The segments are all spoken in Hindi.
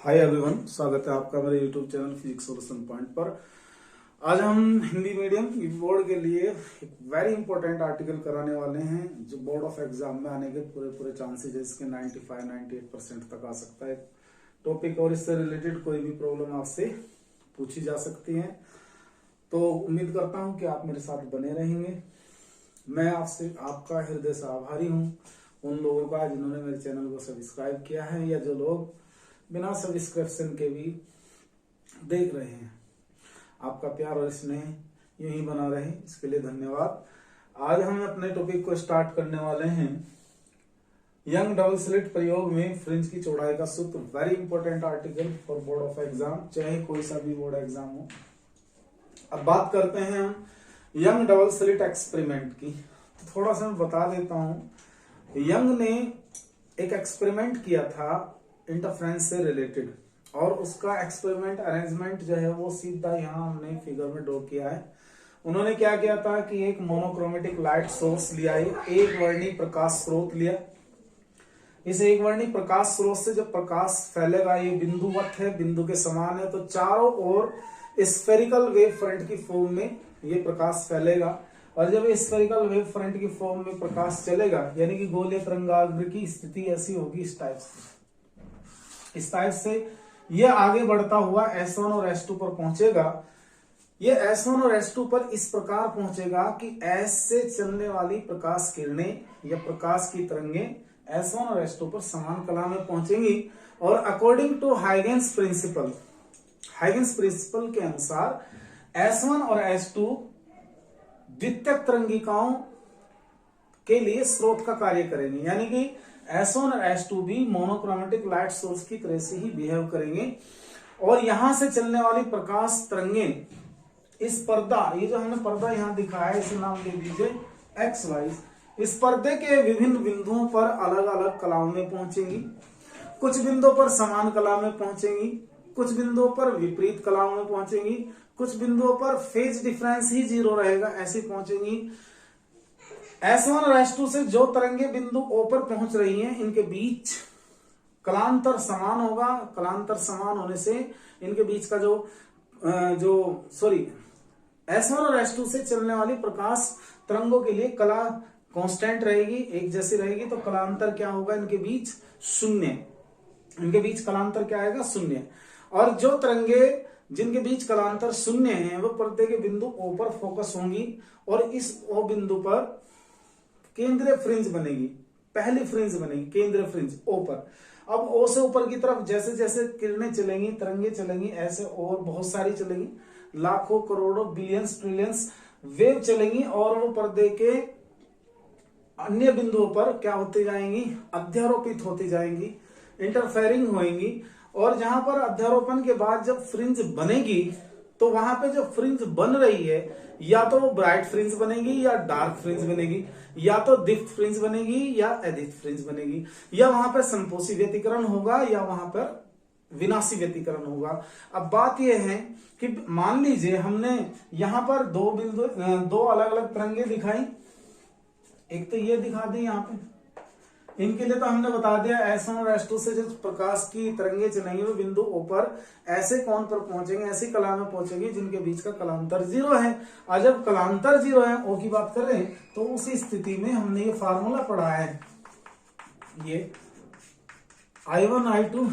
हाय एवरीवन, स्वागत है आपका मेरे YouTube channel physics solution point पर। आज हम हिंदी मीडियम बोर्ड के लिए एक वेरी इंपॉर्टेंट आर्टिकल कराने वाले हैं जो बोर्ड ऑफ एग्जाम में आने के पूरे चांसेस है इसके 95-98% तक आ सकता है टॉपिक, और इससे रिलेटेड कोई भी प्रॉब्लम आपसे पूछी जा सकती है। तो उम्मीद करता हूं कि आप मेरे साथ बने रहेंगे। मैं आपसे आपका हृदय से आभारी हूं उन लोगों का जिन्होंने मेरे चैनल को सब्सक्राइब किया है या जो लोग बिना सब्सक्रिप्शन के भी देख रहे हैं। आपका प्यार और स्नेह यूं ही बना रहे, इसके लिए धन्यवाद। आज हम अपने टॉपिक को स्टार्ट करने वाले हैं यंग डबल स्लिट प्रयोग में फ्रिंज की चौड़ाई का सूत्र। Very important article for board of exam, चाहे कोई सा भी बोर्ड एग्जाम हो। अब बात करते हैं हम यंग डबल स्लिट एक्सपेरिमेंट की। तो थोड़ा सा मैं बता देता हूं। यंग ने एक एक्सपेरिमेंट किया था इंटरफ्रेंस से रिलेटेड, और उसका एक्सपेरिमेंट अरेंजमेंट जो है वो सीधा यहाँ हमने फिगर में ड्रॉ किया है। उन्होंने क्या किया था कि एक मोनोक्रोमेटिक लाइट सोर्स लिया, एक वर्णी प्रकाश स्रोत लिया। इस एक वर्णी प्रकाश स्रोत से जब प्रकाश फैलेगा, ये बिंदुवत है, बिंदु के समान है, तो चारों ओर स्फेरिकल वेव फ्रंट की फॉर्म में ये प्रकाश फैलेगा। और जब स्फेरिकल वेव फ्रंट की फॉर्म में प्रकाश चलेगा, यानी कि गोलीय तरंगाग्र की स्थिति ऐसी होगी इस टाइप से ये आगे बढ़ता हुआ S1 और S2 पर पहुंचेगा। ये S1 और S2 पर इस प्रकार पहुंचेगा कि S से चलने वाली प्रकाश किरणें या प्रकाश की तरंगें S1 और S2 पर समान कला में पहुंचेंगी। और अकॉर्डिंग टू हाइगेंस प्रिंसिपल के अनुसार S1 और S2 द्वितीयक तरंगिकाओं के लिए स्रोत का कार्य करेंगे, यानी कि S1 और S2 भी मोनोक्रोमेटिक लाइट सोर्स की तरह से ही बिहेव करेंगे। और यहां से चलने वाली प्रकाश तरंगें इस पर्दा, ये जो हमने पर्दा यहां दिखाया है, इसे नाम दे दीजिए XY। इस पर्दे के विभिन्न बिंदुओं पर अलग अलग कलाओं में पहुंचेंगी। कुछ बिंदुओं पर समान कला में पहुंचेंगी, कुछ बिंदुओं पर विपरीत कलाओं में पहुंचेंगी, कुछ बिंदुओं पर फेज डिफरेंस ही 0 रहेगा, ऐसी पहुंचेंगी। S1 और S2 से जो तरंगे बिंदु O पर पहुंच रही हैं, इनके बीच कलांतर समान होगा। कलांतर समान होने से इनके बीच का S1 और S2 से चलने वाली प्रकाश तरंगों के लिए कला कांस्टेंट रहेगी, एक जैसी रहेगी। तो कलांतर क्या होगा, इनके बीच शून्य, इनके बीच कलांतर क्या आएगा, शून्य। और जो तरंगे जिनके बीच कलांतर शून्य है वो पर्दे के बिंदु O पर फोकस होंगी, और इस O बिंदु पर केंद्रीय फ्रिंज बनेगी, पहली फ्रिंज बनेगी केंद्रीय फ्रिंज O पर। अब O से ऊपर की तरफ जैसे जैसे किरणें चलेंगी, तरंगे चलेंगी, ऐसे और बहुत सारी चलेंगी, लाखों करोड़ों बिलियंस ट्रिलियंस वेव चलेंगी, और वो पर्दे के अन्य बिंदुओं पर क्या होती जाएंगी, अध्यारोपित होती जाएंगी, इंटरफेयरिंग होएंगी। और जहां पर अध्यारोपण के बाद जब फ्रिंज बनेगी, तो वहां पे जो फ्रिंज बन रही है, या तो वो ब्राइट फ्रिंज बनेगी या डार्क फ्रिंज बनेगी, या तो दीप्त फ्रिंज बनेगी या अदीप्त फ्रिंज बनेगी, या वहां पर संपोषी व्यतिकरण होगा या वहां पर विनाशी व्यतिकरण होगा। अब बात यह है कि मान लीजिए हमने यहां पर दो अलग अलग तरंगे दिखाई। एक तो ये दिखा दी यहाँ पे, इनके लिए तो हमने बता दिया S1 और S2 से जो प्रकाश की तरंगे चलेंगी वो बिंदु O पर ऐसे कोण पर पहुंचेंगे, ऐसी कला में पहुंचेंगी जिनके बीच का कलांतर 0 है। और जब कलांतर 0 है, O की बात करें, तो उसी स्थिति में हमने ये फार्मूला पढ़ा है, ये I1 I2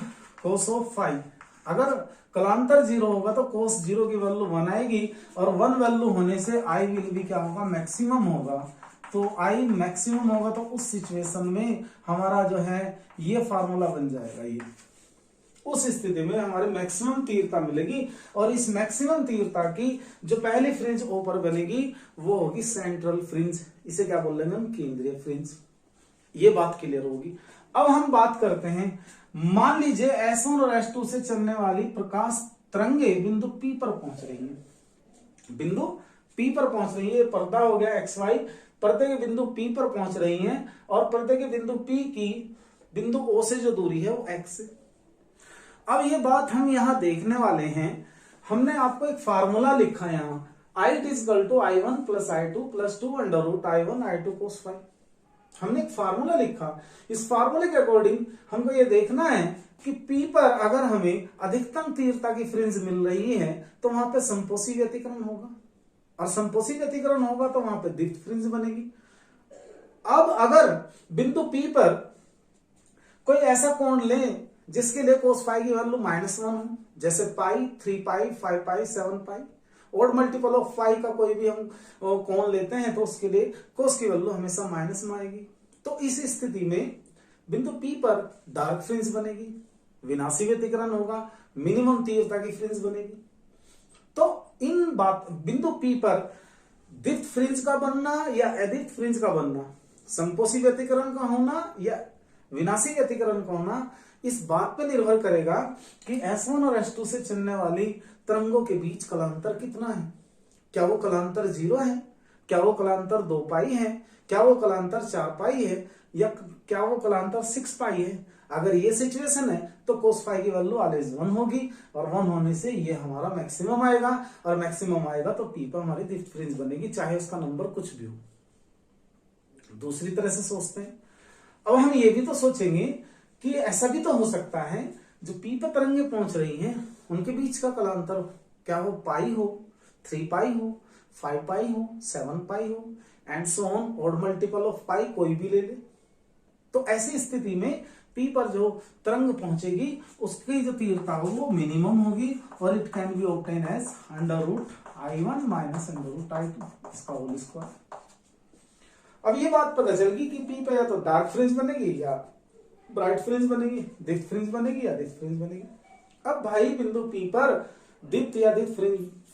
cos of phi. अगर कलांतर 0 होगा तो cos 0 की वैल्यू 1 आएगी, और 1 वैल्यू होने से I विल भी क्या होगा, मैक्सिमम होगा। तो I मैक्सिमम होगा, तो उस सिचुएशन में हमारा जो है ये फार्मूला बन जाएगा। ये उस स्थिति में हमारे मैक्सिमम तीव्रता मिलेगी, और इस मैक्सिमम तीव्रता की जो पहली फ्रिंज O पर बनेगी वो होगी सेंट्रल फ्रिंज। इसे क्या बोल लेंगे हम, केंद्रीय फ्रिंज। ये बात क्लियर होगी। अब हम बात करते हैं, मान लीजिए S1 और S2 से चलने वाली प्रकाश तरंगे बिंदु P पर पहुंच रही है, बिंदु P पर पहुंच रही है। ये पर्दा हो गया XY, पर्दे के बिंदु P पर पहुंच रही हैं, और पर्दे के बिंदु P की बिंदु O से जो दूरी है वो X है। अब ये बात हम यहां देखने वाले हैं, हमने आपको एक फार्मूला लिखा है यहाँ, I = I1 + I2 + 2 √I1 I2 cos phi. हमने एक फार्मूला लिखा, इस फार्मूले के अकॉर्डिंग हमको ये देखना है कि P पर अगर हमें अधिकतम तीव्रता की फ्रिंज मिल रही है तो वहां पे संपोषी व्यतिकरण होगा, और संपोषी व्यतिकरण होगा तो वहां पे दीप्त फ्रिंज बनेगी। अब अगर बिंदु P पर कोई ऐसा कोण लें जिसके लिए कोस फाई की वैल्यू -1 हो, जैसे पाई, 3 पाई, 5 पाई, 7 पाई, ओड मल्टीपल ऑफ फाई का कोई भी हम कोण लेते हैं तो उसके लिए कोस की वैल्यू हमेशा माइनस में आएगी। तो इस स्थिति में बिंदु P पर डार्क फ्रिंज बनेगी, विनाशी व्यतिकरण होगा, मिनिमम तीव्रता की फ्रिंज बनेगी। तो इन बात बिंदु P पर दीप्त फ्रिंज का बनना या अदीप्त फ्रिंज का बनना, संपोषी व्यतिकरण का होना या विनाशी व्यतिकरण का होना, इस बात पर निर्भर करेगा कि S1 और S2 से चलने वाली तरंगों के बीच कलांतर कितना है। क्या वो कलांतर 0 है, क्या वो कलांतर 2 पाई है, क्या वो कलांतर 4 पाई है, या क्या वो कलांतर 6 पाई है। अगर ये सिचुएशन है तो कोस फाई की वैल्यू ऑलवेज 1 होगी, और 1 होने से ये हमारा मैक्सिमम आएगा, और मैक्सिमम आएगा तो P पर हमारी दीप्त फ्रिंज बनेगी, चाहे उसका नंबर कुछ भी हो। दूसरी तरह से सोचते हैं, अब हम ये भी तो सोचेंगे कि ऐसा भी तो हो सकता है जो P पर तरंगे पहुंच रही हैं उनके बीच का कलांतर क्या वो पाई हो, 3 पाई हो, 5 पाई हो, 7 पाई हो, and so on, odd multiple of pi कोई भी ले ले। तो ऐसी स्थिति में P पर जो तरंग पहुंचेगी उसकी जो तीव्रता हो वो मिनिमम होगी, और it can be obtain as √I1 minus √I2 इसका होल स्क्वायर। अब ये बात पता चलेगी कि P पे या तो डार्क फ्रिंज बनेगी या ब्राइट फ्रिंज बनेगी, दीप्त फ्रिंज बनेगी या दीप्त फ्रिंज बनेगी। अब भाई बिंदु P पर दीप्त या दीप्त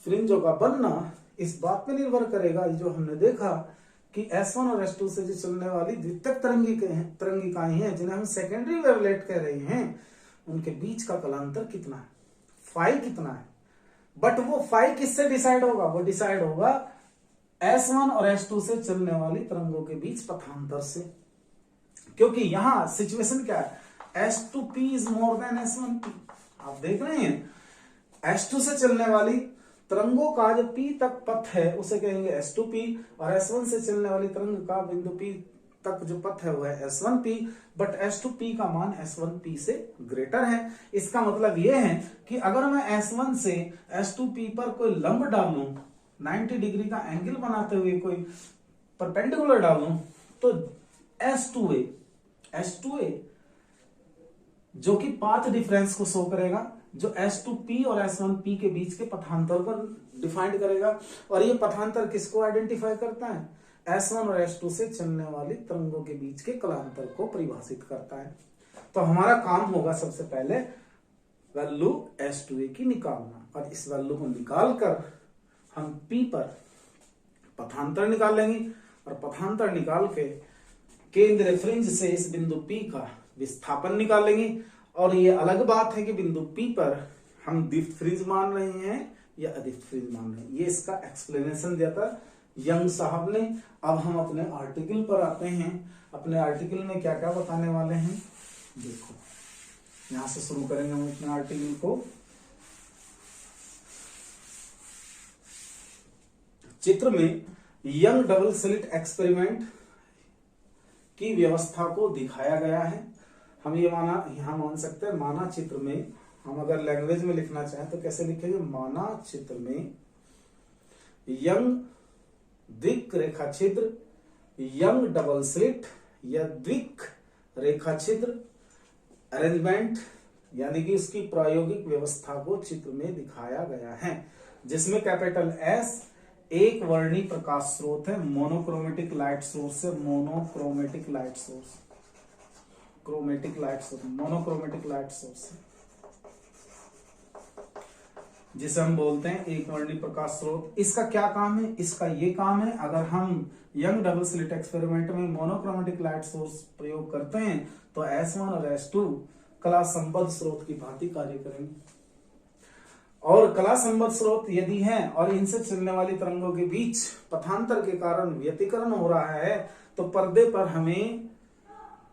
फ्रिंजों का बनना इस बात पे निर्भर करेगा, जो हमने देखा कि S1 और S2 से जो चलने वाली द्वितीयक तरंगिकाएं हैं जिन्हें हम सेकेंडरी वेवलेट कह रहे हैं, उनके बीच का कलांतर कितना है, फाई कितना है। बट वो फाई किससे डिसाइड होगा, वो डिसाइड होगा S1 और S2 से चलने वाली तरंगों के बीच पथांतर से, क्योंकि यहां सिचुएशन क्या है, S2P is more than S1P। आप देख रहे हैं S2 से चलने वाली तरंगों का जो P तक पथ है उसे कहेंगे S2P, और S1 से चलने वाली तरंग का बिंदु P तक जो पथ है वो है S1P, बट S2P का मान S1P से ग्रेटर है। इसका मतलब यह है कि अगर मैं S1 से S2P पर कोई लंब डालूं, 90 डिग्री का एंगल बनाते हुए कोई परपेंडिकुलर डालूं, तो S2A जो कि पाथ डिफरेंस को शो करेगा, जो S2P और S1P के बीच के पथांतर को डिफाइन करेगा, और ये पथांतर किसको आइडेंटिफाई करता है, S1 और S2 से चलने वाली तरंगों के बीच के कलांतर को परिभाषित करता है। तो हमारा काम होगा सबसे पहले वैल्यू S2A की निकालना, और इस वैल्यू को निकालकर हम P पर पथांतर निकाल लेंगे, और पथांतर निकाल के केंद्र फ्रिंज से इस बिंदु P का विस्थापन निकाल लेंगे। और ये अलग बात है कि बिंदु P पर हम दीप्त फ्रिंज मान रहे हैं या अदीप्त फ्रिंज मान रहे हैं, ये इसका एक्सप्लेनेशन दिया था यंग साहब ने। अब हम अपने आर्टिकल पर आते हैं, अपने आर्टिकल में क्या क्या बताने वाले हैं देखो, यहां से शुरू करेंगे हम अपने आर्टिकल को। चित्र में यंग डबल स्लिट एक्सपेरिमेंट की व्यवस्था को दिखाया गया है। हम ये यहां मान सकते हैं माना चित्र में, हम अगर लैंग्वेज में लिखना चाहें तो कैसे लिखेंगे, माना चित्र में यंग द्विक रेखा छिद्र, यंग डबल स्लिट या द्विक रेखा छिद्र अरेंजमेंट, यानी कि उसकी प्रायोगिक व्यवस्था को चित्र में दिखाया गया है, जिसमें कैपिटल S एक वर्णी प्रकाश स्रोत है, मोनोक्रोमेटिक लाइट सोर्स है, monochromatic light source, chromatic light source, monochromatic light source है, जिसे हम बोलते हैं एक वर्णी प्रकाश स्रोत। इसका क्या काम है, इसका ये काम है, अगर हम यंग डबल स्लिट एक्सपेरिमेंट में मोनोक्रोमेटिक लाइट सोर्स प्रयोग करते हैं तो S1 और S2 कला संबद्ध स्रोत की भांति कार्य करेंगे। और कला संबद्ध स्रोत यदि है और इनसे चलने वाली तरंगों के बीच पथांतर के कारण व्यतिकरण हो रहा है, तो पर्दे पर हमें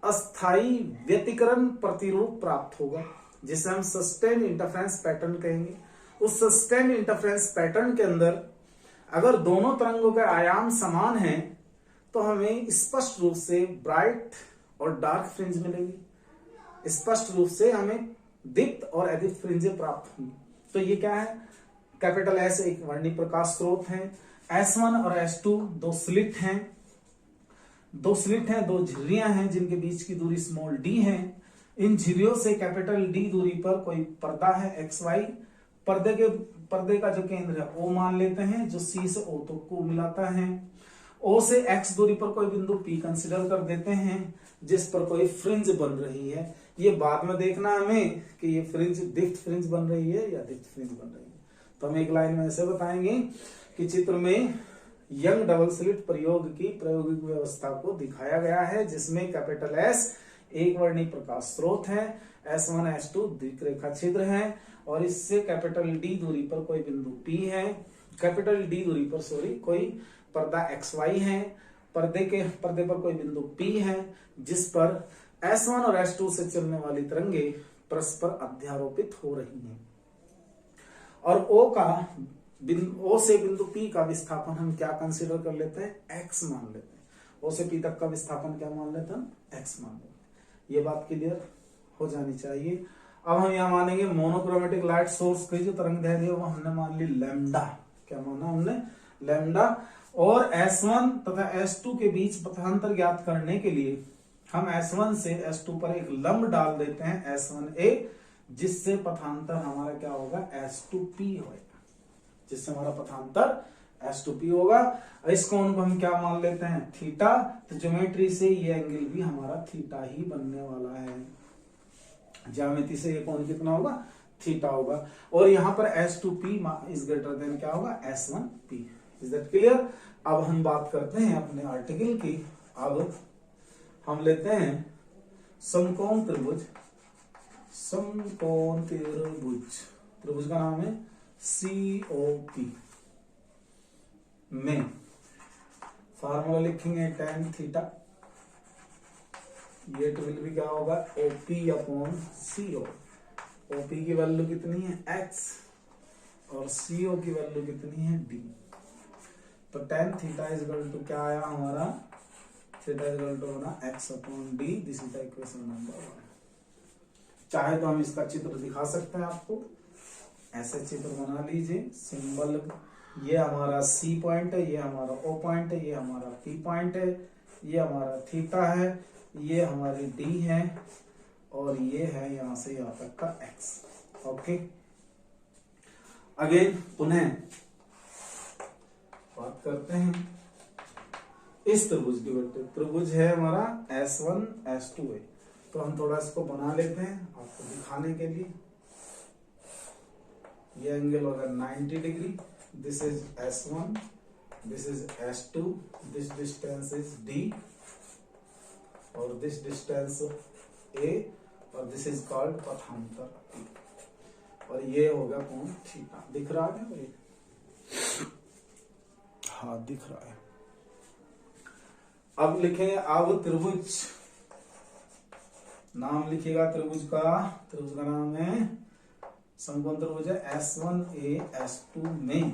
अस्थायी व्यतिकरण प्रतिरूप प्राप्त होगा, जिसे हम सस्टेन इंटरफेरेंस पैटर्न कहेंगे। उस सस्टेन इंटरफेरेंस पैटर्न के अंदर अगर दोनों तरंगों के आयाम समान हैं तो हमें स्पष्ट रूप से ब्राइट और डार्क फ्रिंज मिलेगी, स्पष्ट रूप से हमें दीप्त और अदीप्त फ्रिंजें प्राप्त होंगी। तो ये क्या है, कैपिटल एस एक वर्णीय प्रकाश स्रोत है, S1 और S2 दो स्लिट हैं, दो झिर्रियां हैं जिनके बीच की दूरी स्मॉल d है। इन झिर्रियों से कैपिटल D दूरी पर कोई पर्दा है XY, पर्दे का जो केंद्र है O मान लेते हैं, जो C से O तक को मिलाता है। O से X दूरी पर कोई बिंदु P कंसिडर कर देते हैं जिस पर कोई फ्रिंज बन रही है। ये बाद में देखना हमें कि ये फ्रिंज दीप्त फ्रिंज बन रही है या दीप्त फ्रिंज बन रही है। तो हम एक लाइन में ऐसे बताएंगे कि चित्र में यंग डबल स्लिट प्रयोग की प्रायोगिक व्यवस्था को दिखाया गया है, जिसमें कैपिटल S एक वर्णीय प्रकाश स्रोत है, S1 S2 द्विरेखा छिद्र है और इससे कैपिटल D दूरी पर कोई बिंदु P है, कैपिटल D दूरी पर कोई पर्दा XY है, पर्दे पर कोई बिंदु P है जिस पर S1 और S2 से चलने वाली तरंगे परस्पर अध्यारोपित हो रही हैं। और O से बिंदु P का विस्थापन हम क्या कंसीडर कर लेते हैं, x मान लेते हैं। O से P तक का विस्थापन क्या मान लेते हैं, x मान लेते हैं। ये बात क्लियर हो जानी चाहिए। अब हम यहाँ मानेंगे मोनोक्रोमेटिक लाइट सोर्स की जो तरंग दैर्घ्य है वो हमने मान ली लैम्डा, क्या माना हमने, लैम्डा। और S1 तथा S2 के बीच पथांतर ज्ञात करने के लिए हम S1 से S2 पर एक लंब डाल देते हैं S1A, जिससे पथांतर हमारा क्या होगा, S2P होगा, जिससे हमारा पथांतर S2P होगा। इस कोण को हम क्या मान लेते हैं, थीटा। तो ज्योमेट्री से ये एंगल भी हमारा थीटा ही बनने वाला है, ज्यामिति से ये कोण कितना होगा, थीटा होगा। और यहाँ पर S2P इज ग्रेटर देन क्या होगा, S1P। Is that clear. अब हम बात करते हैं अपने आर्टिकल की। अब हम लेते हैं समकोण त्रिभुज, त्रिभुज का नाम है COP। में फार्मूला लिखेंगे tan थीटा, ये विल भी क्या होगा, OP अपॉन CO। OP की वैल्यू कितनी है, x, और CO की वैल्यू कितनी है, d। तो tan theta is equal to क्या आया हमारा, थीटा इज इक्वल टू होना x upon d। This is the equation number 1। चाहे तो हम इसका चित्र दिखा सकते हैं आपको, ऐसे चित्र बना लीजिए। सिंबल ये हमारा C पॉइंट है, ये हमारा O पॉइंट है, ये हमारा P पॉइंट है, ये हमारा थीटा है, ये हमारी D है और ये है यहां से यहां तक का X। ओके, अगेन पुनः बात करते हैं इस त्रिभुज की। त्रिभुज है हमारा S1 S2 है, तो हम थोड़ा इसको बना लेते हैं आपको दिखाने के लिए। ये एंगल होगा 90 degree. This is S1, this is S2, this distance is D और दिस डिस्टेंस A और दिस इज कॉल्ड पथांतर P। और ये होगा कोण थीटा। दिख रहा है भाई, हाँ दिख रहा है। अब लिखेंगे, अब त्रिभुज, नाम लिखिएगा त्रिभुज का नाम है समकोण त्रिभुज है S1A S2 में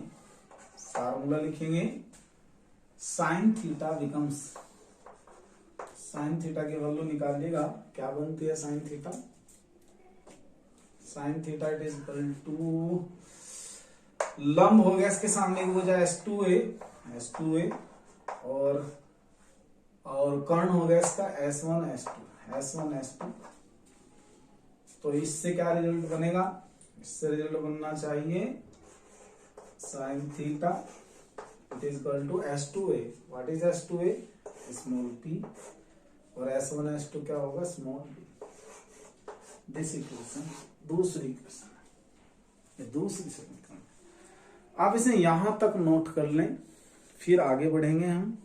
फार्मूला लिखेंगे sine theta becomes, sine theta की वैल्यू निकालिएगा, क्या बनती है sine theta, sine theta it is equal to, लंब हो गया इसके सामने की वजह S2A और कर्ण हो गया इसका S1 S2। तो इससे क्या रिजल्ट बनेगा, इससे रिजल्ट बनना चाहिए sine theta it is equal to S2A। What is S2A, small p, और S1 S2 क्या होगा, स्मॉल b। दिस इक्वेशन दूसरी इक्वेशन, दूसरी समीकरण। आप इसे यहां तक नोट कर लें, फिर आगे बढ़ेंगे हम।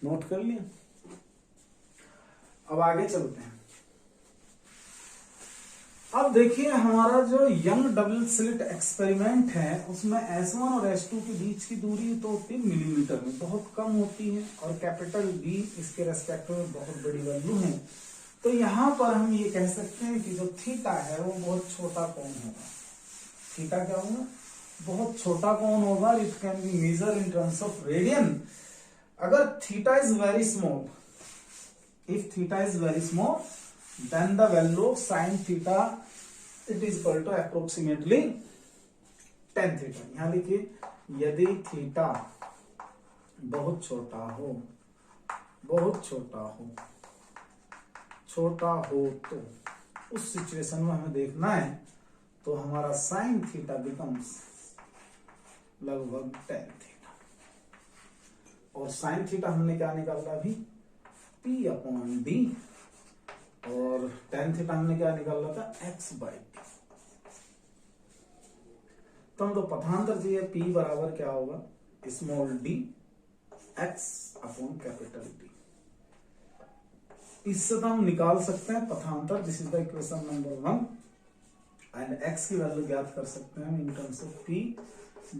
नोट कर लिया, अब आगे चलते हैं। अब देखिए हमारा जो यंग डबल स्लिट एक्सपेरिमेंट है उसमें S1 और S2 के बीच की दूरी तो होती है मिलीमीटर में, बहुत कम होती है, और कैपिटल B इसके रेस्पेक्ट में बहुत बड़ी वैल्यू है। तो यहां पर हम ये कह सकते हैं कि जो थीटा है वो बहुत छोटा कोण होगा। थीटा क्या होगा, बहुत छोटा कौन होगा? It can be measure in terms of radian. अगर theta is very small, if theta is very small, then the value of sine theta it is equal to approximately tan theta. यहां लिखिए, यदि थीटा बहुत छोटा हो, बहुत छोटा हो, छोटा हो, तो उस सिचुएशन में हमें देखना है तो हमारा साइन थीटा बिकम्स लगभग tan थीटा। और साइन थीटा हमने क्या निकाला अभी? P/D, और tan थीटा हमने क्या निकाला था? x/t। तो हम तो पथांतर चाहिए, P बराबर क्या होगा? Small d capital D। इससे तो हम निकाल सकते हैं पथांतर। This is the equation number 1, and x की वैल्यू ज्ञात कर सकते हैं in terms of P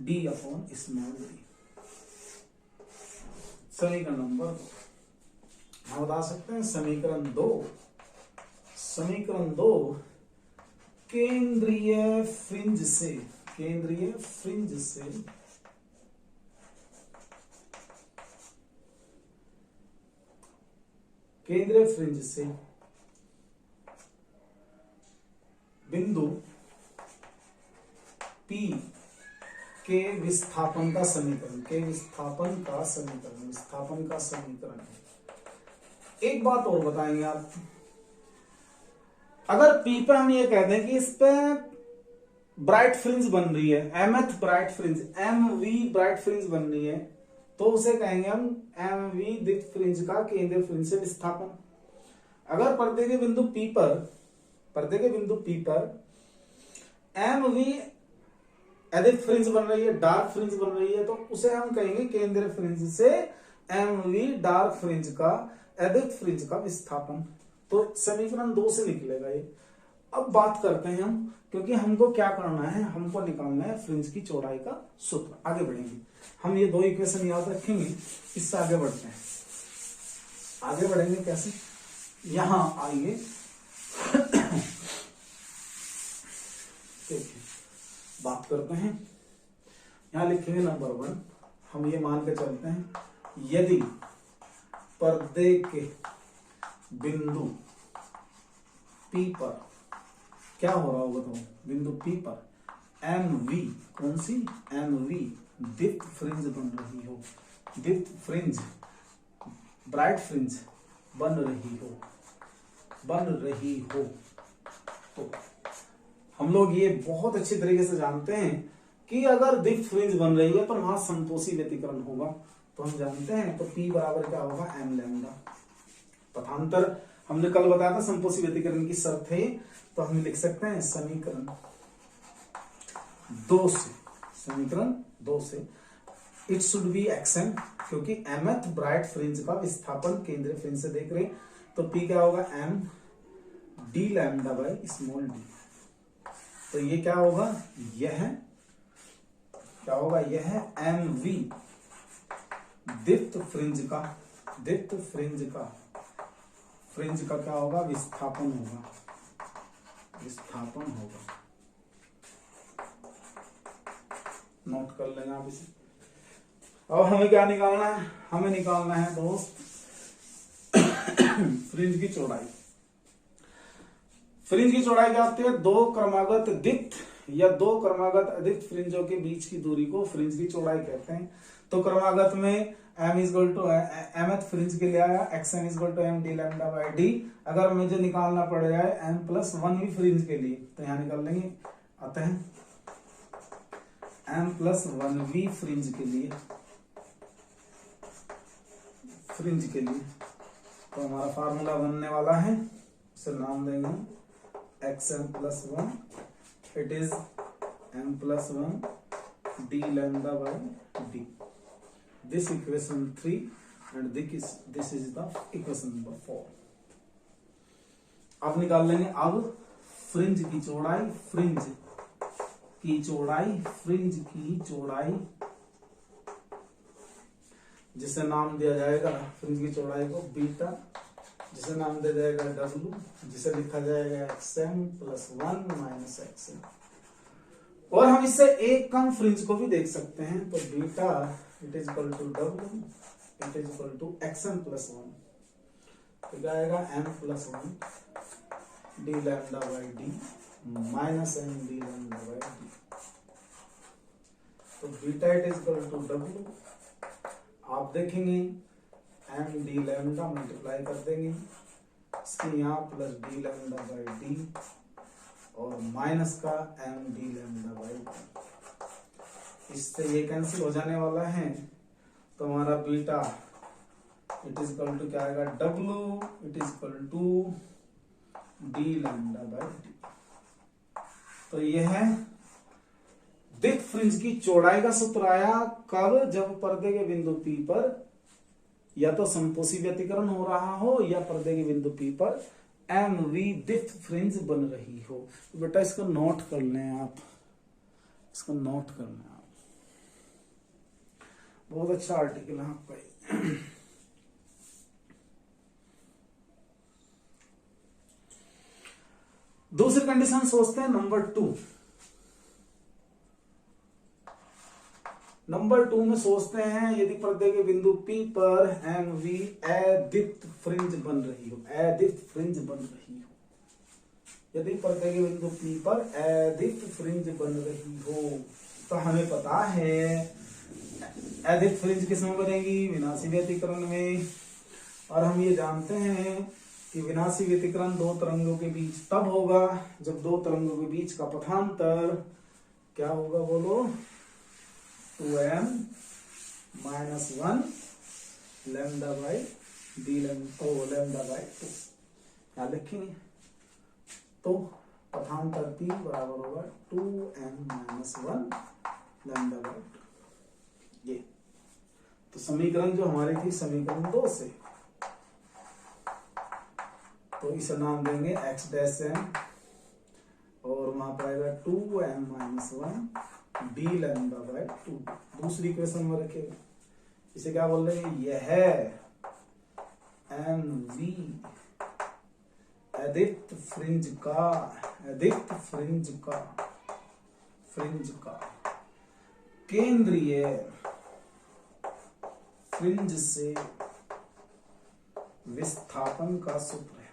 small d। समीकरण नंबर 2 हम बता सकते हैं, समीकरण 2, समीकरण 2 केंद्रीय फ्रिंज से, केंद्रीय फ्रिंज से केंद्रीय फ्रिंज से बिंदु P के विस्थापन का समीकरण, के विस्थापन का समीकरण, विस्थापन का समीकरण है। एक बात और बताएंगे आप, अगर P पे हम ये कह दें कि इस पे ब्राइट फ्रिंज बन रही है, mth bright fringe, MV bright fringe बन रही है, तो उसे कहेंगे हम MV दीप्त फ्रिंज का केंद्रीय फ्रिंज से विस्थापन। अगर पर्दे के बिंदु P पर, पर्दे के बिंदु P पर MV अधिक फ्रिंज बन रही है, डार्क फ्रिंज बन रही है, तो उसे हम कहेंगे केंद्रीय फ्रिंज से MV डार्क फ्रिंज का, अधिक फ्रिंज का विस्थापन। तो समीकरण 2 से निकलेगा ये। अब बात करते हैं हम, क्योंकि हमको क्या करना है, हमको निकालना है फ्रिंज की चौड़ाई का सूत्र। आगे बढ़ेंगे हम, ये 2 इक्वेशन याद रखेंगे, इससे आगे बढ़ते हैं। आगे बढ़ेंगे कैसे? यहां आइए, देखिए बात करते हैं। यहां लिखेंगे नंबर 1, हम ये मान के चलते हैं, यदि पर्दे के बिंदु P पर क्या हो रहा होगा, तो बिंदु P पर MV, कौन सी? MV दीप्त फ्रिंज बन रही हो, दीप्त फ्रिंज, ब्राइट फ्रिंज बन रही हो, बन रही हो, तो हम लोग ये बहुत अच्छी तरीके से जानते हैं कि अगर दीप्त फ्रिंज बन रही है तो वहां संतोषी व्यतिकरण होगा। तो हम जानते हैं, तो P बराबर क्या होगा? m lambda. पथांतर हमने कल बताया था, संतोषी व्यतिकरण की शर्त है, तो हम लिख सकते हैं समीकरण 2 से, समीकरण 2 से इट शुड बी xm, क्योंकि mth ब्राइट फ्रिंज का विस्थापन केंद्रीय फ्रिंज से देख रहे, तो P क्या होगा? m d lambda by small d। तो ये क्या होगा? यह क्या होगा? यह MV दीप्त फ्रिंज का, दीप्त फ्रिंज का, फ्रिंज का क्या होगा? विस्थापन होगा, विस्थापन होगा। नोट कर लेना आप इसे। अब हमें क्या निकालना है? हमें निकालना है दोस्त फ्रिंज की चौड़ाई। फ्रिंज की चौड़ाई क्या होती है? 2 क्रमागत दीप्त या 2 क्रमागत अधिक फ्रिंजों के बीच की दूरी को फ्रिंज की चौड़ाई कहते हैं। तो क्रमागत में m equal to mth fringe के लिए आया xm equal to m d lambda by d। अगर मुझे निकालना पड़ जाए m+1v फ्रिंज के लिए, तो यहां निकाल लेंगे। अतः m+1v फ्रिंज के लिए, फ्रिंज के लिए तो हमारा फार्मूला बनने वाला है, उसे नाम देंगे xm+1, it is m+1 d lambda by d। This equation 3 and this is the equation number 4। अब निकाल लेंगे, अब फ्रिंज की चौड़ाई, फ्रिंज की चौड़ाई, फ्रिंज की चौड़ाई, जिसे नाम दिया जाएगा फ्रिंज की चौड़ाई को बीटा, जिसे नाम दिया जाएगा W, जिसे लिखा जाएगा xm+1 - xm। और हम इससे एक कम फ्रिंज को भी देख सकते हैं, तो beta it is equal to W it is equal to xm plus 1, तो क्या आएगा m plus 1 D lambda by D minus m D lambda by D. तो beta it is equal to W, आप देखेंगे m डी लैम्डा मल्टीप्लाई कर देंगे इसकी यहाँ plus D lambda by D और माइनस का m D lambda by D. इससे ये कैंसिल हो जाने वाला है, तो हमारा beta it is equal to क्या आएगा W it is equal to D lambda by D. तो ये है दिख फ्रिंज की चौड़ाई का सूत्र आया कब, जब पर्दे के बिंदु P पर या तो संपोषी व्यतिकरण हो रहा हो या पर्दे के बिंदु P पर एम वी दिख फ्रिंज बन रही हो। तो बेटा इसको नोट कर लें आप, इसको नोट कर लें आप, बहुत अच्छा आर्टिकल है आपका। दूसरी कंडीशन सोचते हैं नंबर 2। नंबर 2 में सोचते हैं यदि पर्दे के बिंदु P पर एम वी अदीप्त फ्रिंज बन रही हो, अदीप्त फ्रिंज बन रही हो, यदि पर्दे के बिंदु P पर अदीप्त फ्रिंज बन रही हो, तो हमें पता है अदीप्त फ्रिंज किस में बनेगी, विनाशी व्यतिकरण में। और हम ये जानते हैं कि विनाशी व्यतिकरण दो तरंगों के बीच तब होगा जब दो तरंगों के बीच का पथांतर क्या होगा, बोलो 2m minus 1 lambda by D lambda by 2। क्या लिखेंगे, तो पथांतर P बराबर होगा 2m माइनस 1 लैम्डा बाई 2। ये तो समीकरण जो हमारी थी समीकरण 2 से, तो इसे नाम देंगे x डैश m और वहां पर आएगा 2m minus 1 D lambda by 2। दूसरी इक्वेशन में रखेगा, इसे क्या बोल रहे हैं, यह है एम वी अदीप्त फ्रिंज का, अदीप्त फ्रिंज का केंद्रीय फ्रिंज से विस्थापन का सूत्र है,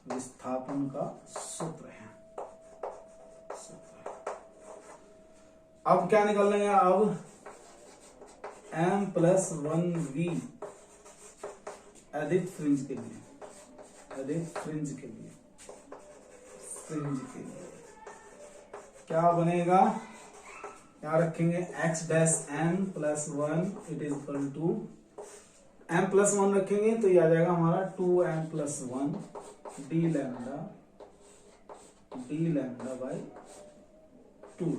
विस्थापन का सूत्र है। अब क्या निकाल लेंगे, अब m प्लस 1v अदीप्त फ्रिंज के लिए, अदीप्त फ्रिंज के लिए, फ्रिंज के लिए क्या बनेगा, क्या रखेंगे x dash m plus 1 it is equal to m plus 1 रखेंगे तो ये आ जाएगा हमारा 2m plus 1 D lambda by 2।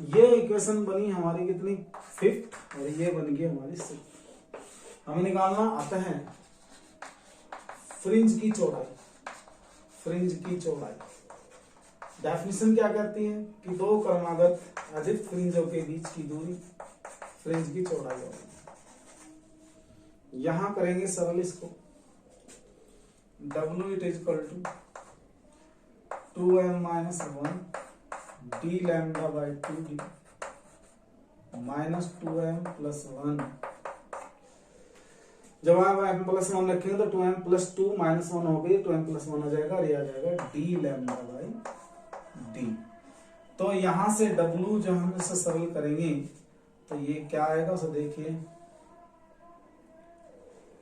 ये इक्वेशन बनी हमारी कितनी, 5th, और ये बन गई हमारी 6th। हमें निकालना आता है फ्रिंज की चौड़ाई, फ्रिंज की चौड़ाई। डेफिनेशन क्या कहती है कि दो क्रमागत अदीप्त फ्रिंजों के बीच की दूरी फ्रिंज की चौड़ाई होगी। यहां करेंगे सरल इसको, W it is equal to 2m minus 1 D lambda by 2d minus 2m plus 1। जब आप m प्लस 1 रखेंगे तो 2m प्लस 2 माइनस 1 हो गई, 2m प्लस 1 आ जाएगा और ये आ जाएगा डी लैम्डा बाई डी। तो यहां से W जो हम इसे सरल करेंगे तो ये क्या आएगा उसे देखिए,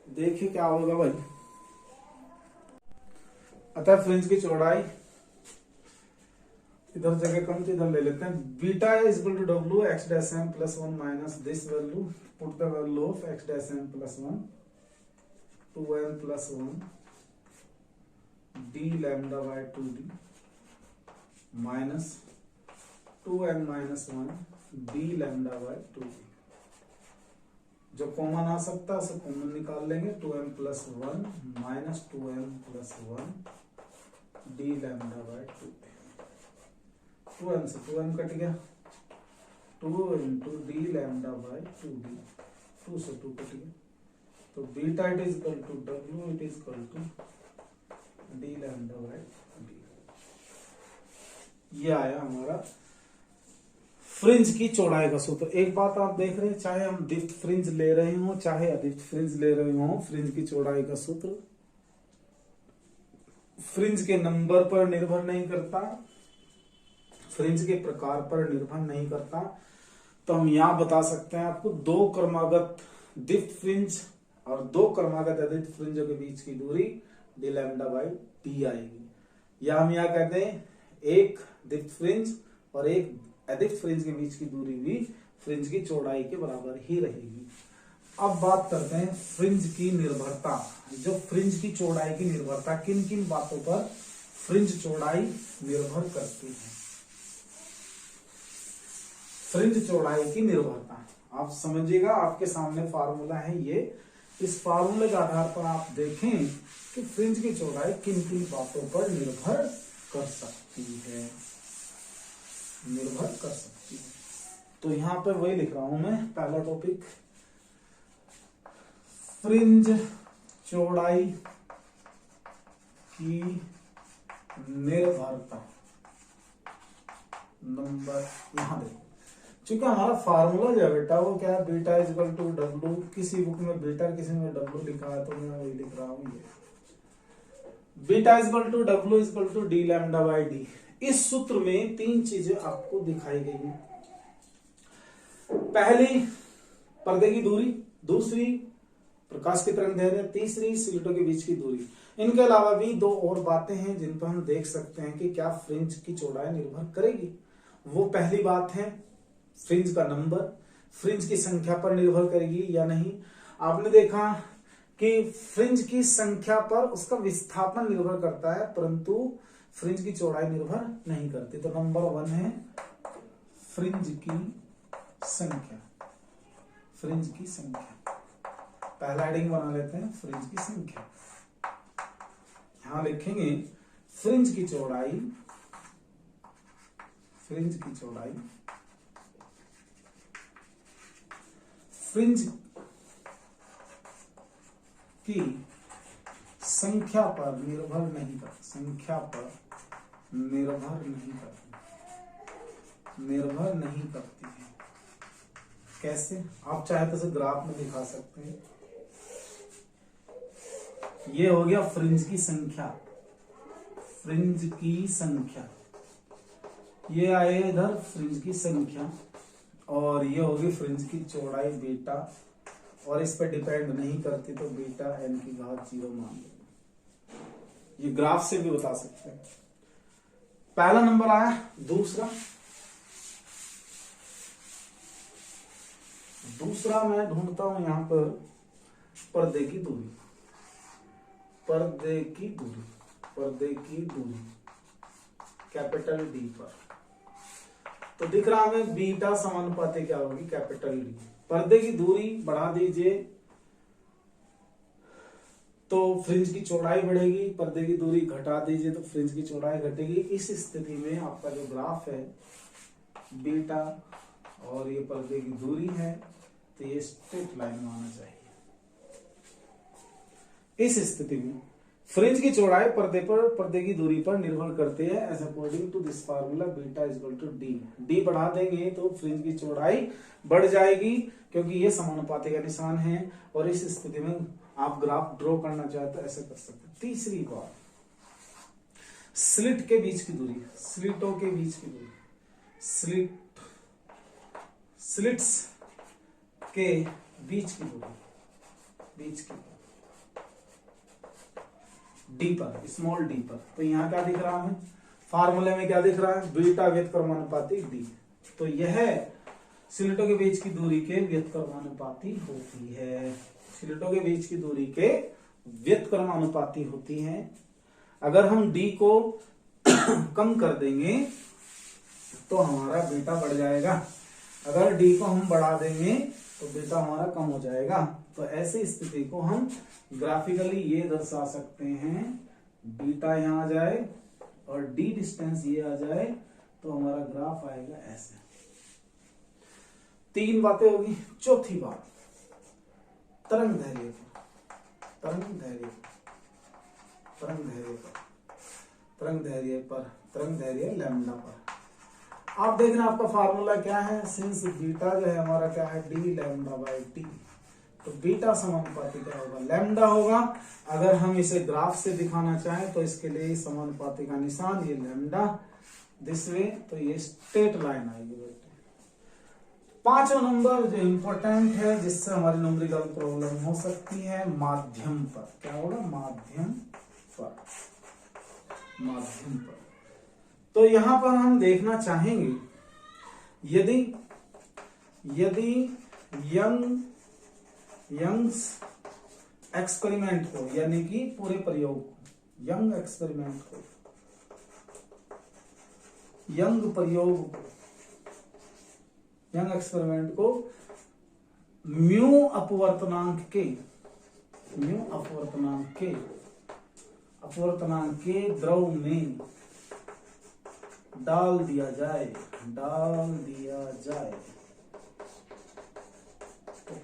देखिए क्या होगा भाई। अतः फ्रिंज की चौड़ाई इधर जगह कम तो इधर ले लेते हैं, beta is equal to W X dash M plus 1 minus this value, put the value of X dash M plus 1 2m plus 1 D lambda by 2d minus 2m minus 1 D lambda by 2d। जो कॉमन आ सकता है उसे कॉमन निकाल लेंगे, 2m plus 1 minus 2m plus 1 D lambda by 2d। 2m से 2m कट गया, 2 into D lambda by 2d, 2 से 2 कट गया, तो beta it is equal to W it is equal to D lambda by D. ये आया हमारा फ्रिंज की चौड़ाई का सूत्र। एक बात आप देख रहे हैं, चाहे हम दीप्त फ्रिंज ले रहे हो चाहे अदीप्त फ्रिंज ले रहे हो, फ्रिंज की चौड़ाई का सूत्र फ्रिंज के नंबर पर निर्भर नहीं करता, फ्रिंज के प्रकार पर निर्भर नहीं करता। तो हम यहां बता सकते हैं आपको, दो क्रमागत दीप्त फ्रिंज और दो क्रमागत अदीप्त फ्रिंजों के बीच की दूरी डी लैम्डा बाई डी आएगी। या हम यहाँ कहते हैं एक दीप्त फ्रिंज और एक अदीप्त फ्रिंज के बीच की दूरी भी फ्रिंज की चौड़ाई के बराबर ही रहेगी। अब बात करते हैं फ्रिंज की निर्भरता। जो फ्रिंज की चौड़ाई की निर्भरता, किन किन बातों पर फ्रिंज चौड़ाई निर्भर करती है। फ्रिंज चौड़ाई की निर्भरता आप समझिएगा, आपके सामने फार्मूला है ये। इस फार्मूले के आधार पर आप देखें कि फ्रिंज की चौड़ाई किन किन बातों पर निर्भर कर सकती है, निर्भर कर सकती है। तो यहां पे वही लिख रहा हूं मैं, पहला टॉपिक फ्रिंज चौड़ाई की निर्भरता। नंबर यहां देखो, चूंकि हमारा फार्मूला जो है बेटा वो क्या है, beta is equal to W. किसी बुक में बीटा किसी में डब्ल्यू लिखा है तो मैं वही लिख रहा हूं, ये beta is equal to W is equal to D lambda by D. इस सूत्र में तीन चीजें आपको दिखाई गई हैं। पहली पर्दे की दूरी, दूसरी प्रकाश की तरंग दैर्घ्य, तीसरी स्लिटों के बीच की दूरी। इनके अलावा भी दो और बातें हैं जिन पर हम देख सकते हैं कि क्या फ्रिंज की चौड़ाई निर्भर करेगी। वो पहली बात है फ्रिंज का नंबर, फ्रिंज की संख्या पर निर्भर करेगी या नहीं। आपने देखा कि फ्रिंज की संख्या पर उसका विस्थापन निर्भर करता है, परंतु फ्रिंज की चौड़ाई निर्भर नहीं करती। तो नंबर 1 है फ्रिंज की संख्या। फ्रिंज की संख्या, पहला हेडिंग बना लेते हैं फ्रिंज की संख्या। यहां लिखेंगे फ्रिंज की चौड़ाई, फ्रिंज की चौड़ाई फ्रिंज की संख्या पर निर्भर नहीं करती, संख्या पर निर्भर नहीं करती, निर्भर नहीं करती है। कैसे? आप चाहे तो इसे ग्राफ में दिखा सकते हैं। ये हो गया फ्रिंज की संख्या, फ्रिंज की संख्या। ये आए इधर फ्रिंज की संख्या, और ये होगी फ्रिंज की चौड़ाई बीटा, और इस पर डिपेंड नहीं करती तो बीटा n की घात 0 मान लो। ये ग्राफ से भी बता सकते हैं। पहला नंबर आया। दूसरा मैं ढूंढता हूं यहां पर पर्दे की दूरी, पर्दे की दूरी, पर्दे की दूरी कैपिटल डी पर। तो दिख रहा हमें बीटा समानुपाती क्या होगी, कैपिटल डी। पर्दे की दूरी बढ़ा दीजिए तो फ्रिंज की चौड़ाई बढ़ेगी, पर्दे की दूरी घटा दीजिए तो फ्रिंज की चौड़ाई घटेगी। इस स्थिति में आपका जो ग्राफ है बीटा और ये पर्दे की दूरी है, तो ये स्ट्रेट लाइन में आना चाहिए। इस स्थिति में फ्रिंज की चौड़ाई पर्दे की दूरी पर निर्भर करती है, as according to this formula beta is equal to D. D बढ़ा देंगे तो फ्रिंज की चौड़ाई बढ़ जाएगी, क्योंकि ये समानुपाती का निशान है। और इस स्थिति में आप ग्राफ ड्रॉ करना चाहते हो ऐसे कर सकते हैं। तीसरी बात, स्लिट के बीच की दूरी, स्लिटों के बीच की दूरी, स्लिट्स के बीच की दूरी, बीच की डी पर, स्मॉल डी पर। तो यहां क्या दिख रहा है, फार्मूले में क्या दिख रहा है, बीटा व्युत्क्रमानुपाती डी। तो यह स्लिटों के बीच की दूरी के व्युत्क्रमानुपाती होती है, स्लिटों के बीच की दूरी के व्युत्क्रमानुपाती होती है। अगर हम डी को कम कर देंगे तो हमारा बीटा बढ़ जाएगा, अगर डी को हम बढ़ा देंगे तो बीटा हमारा कम हो जाएगा। तो ऐसी स्थिति को हम ग्राफिकली ये दर्शा सकते हैं, बीटा यहां आ जाए और डी डिस्टेंस ये आ जाए तो हमारा ग्राफ आएगा ऐसे। तीन बातें होगी। चौथी बात, तरंग दैर्घ्य, तरंग दैर्घ्य। तरंग दैर्घ्य लैम्डा पर। आप देख रहे हैं आपका फार्मूला क्या है, सिंस बीटा जो है हमारा क्या है, डी लैम्डा बाई टी, तो बीटा समानुपाती क्या होगा, लैम्डा होगा। अगर हम इसे ग्राफ से दिखाना चाहें तो इसके लिए समानुपाती का निशान, ये लैम्डा दिस वे, तो ये स्ट्रेट लाइन आएगी बेटे। पांचवा नंबर जो इंपॉर्टेंट है जिससे हमारी न्यूमेरिकल प्रॉब्लम हो सकती है, माध्यम पर। क्या होगा, माध्यम पर। तो यहां पर हम देखना चाहेंगे, यदि यंग्स एक्सपेरिमेंट को, यानी कि पूरे प्रयोग को, यंग एक्सपेरिमेंट को म्यू अपवर्तनांक के द्रव में डाल दिया जाए, तो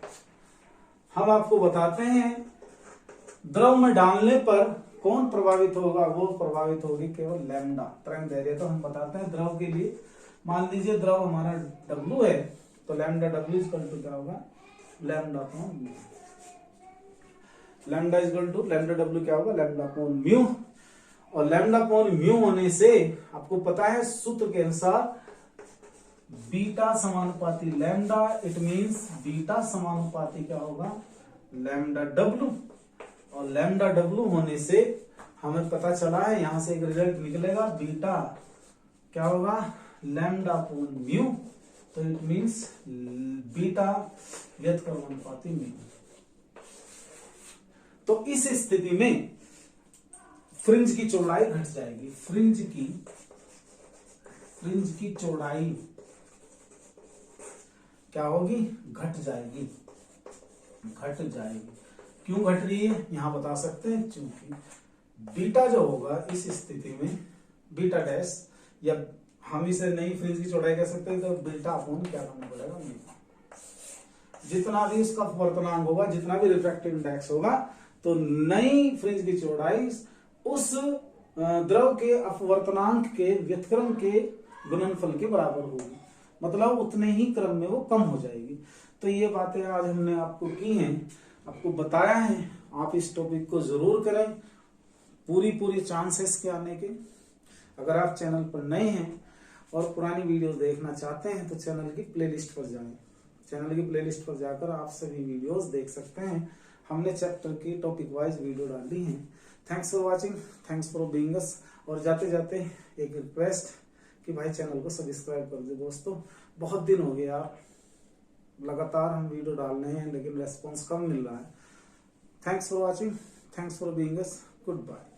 हम आपको बताते हैं द्रव में डालने पर कौन प्रभावित होगा, वो प्रभावित होगी केवल लैम्डा, तरंग दैर्घ्य। तो हम बताते हैं द्रव के लिए, मान लीजिए द्रव हमारा W है, तो लैम्डा W इक्वल टू क्या होगा, lambda upon mu. Lambda equal to lambda W क्या होगा, लैम्डा अपॉन म्यू। और लैम्डा अपॉन म्यू होने से आपको पता है सूत्र के अनुसार बीटा समानुपाती लैम्डा, इट मींस बीटा समानुपाती क्या होगा, लैम्डा W। और लैम्डा W होने से हमें पता चला है, यहां से एक रिजल्ट निकलेगा, बीटा क्या होगा, लैम्डा अपॉन म्यू, तो इट मींस बीटा व्यतक्रमानुपाती म्यू। तो इस स्थिति में फ्रिंज की चौड़ाई घट जाएगी, फ्रिंज की चौड़ाई क्या होगी, घट जाएगी। क्यों घट रही है यहां बता सकते हैं, क्योंकि बीटा जो होगा इस स्थिति में, बीटा डैश, या हम इसे नई फ्रिंज की चौड़ाई कह सकते हैं, तो बीटा अपॉन क्या करना पड़ेगा, जितना भी उसका अपवर्तनांक होगा, जितना भी रिफ्रैक्टिव इंडेक्स होगा, तो नई फ्रिंज की चौड़ाई उस द्रव के अपवर्तनांक के व्यतिक्रम के गुणनफल के बराबर होगी, मतलब उतने ही क्रम में वो कम हो जाएगी। तो ये बातें आज हमने आपको की हैं, आपको बताया है, आप इस टॉपिक को जरूर करें, पूरी चांसेस के आने के। अगर आप चैनल पर नए हैं और पुरानी वीडियो देखना चाहते हैं तो चैनल की प्लेलिस्ट पर जाएं, चैनल की प्लेलिस्ट पर जाकर आप सभी वीडियोस देख सकते हैं। हमने चैप्टर की टॉपिक वाइज वीडियो डाली हैं। Thanks for watching, thanks for being us. और जाते जाते एक रिक्वेस्ट कि भाई चैनल को सब्सक्राइब कर दो दोस्तों, बहुत दिन हो गए यार, लगातार हम वीडियो डाल रहे हैं लेकिन रेस्पॉन्स कम मिल रहा है। Thanks for watching, thanks for being us, good bye.